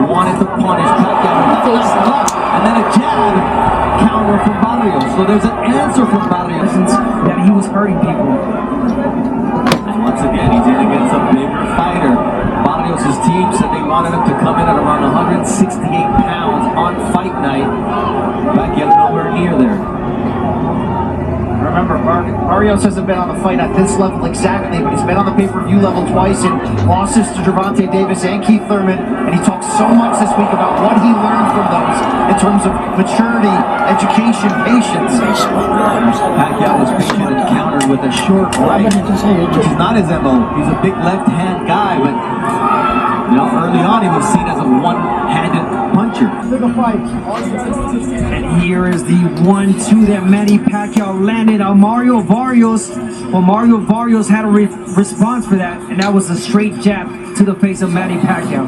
wanted to punish Pacquiao face up, and then a jab counter from Barrios. So there's an answer from Barrios that he was hurting people. And once again, he's in against a bigger fighter. Barrios' team said they wanted him to come in at around 168 pounds on fight night. Pacquiao nowhere near there. Remember, Barrios hasn't been on the fight at this level exactly, but he's been on the pay-per-view level twice in losses to Gervonta Davis and Keith Thurman, and he talked so much this week about what he learned from those in terms of maturity, education, patience. Pacquiao was patient and countered with a short right, which is not his MO. He's a big left-hand guy, but early on he was seen as a one-handed puncher. And here is the 1-2 that Manny Pacquiao landed on Mario Barrios. Well, Mario Barrios had a response for that, and that was a straight jab to the face of Manny Pacquiao.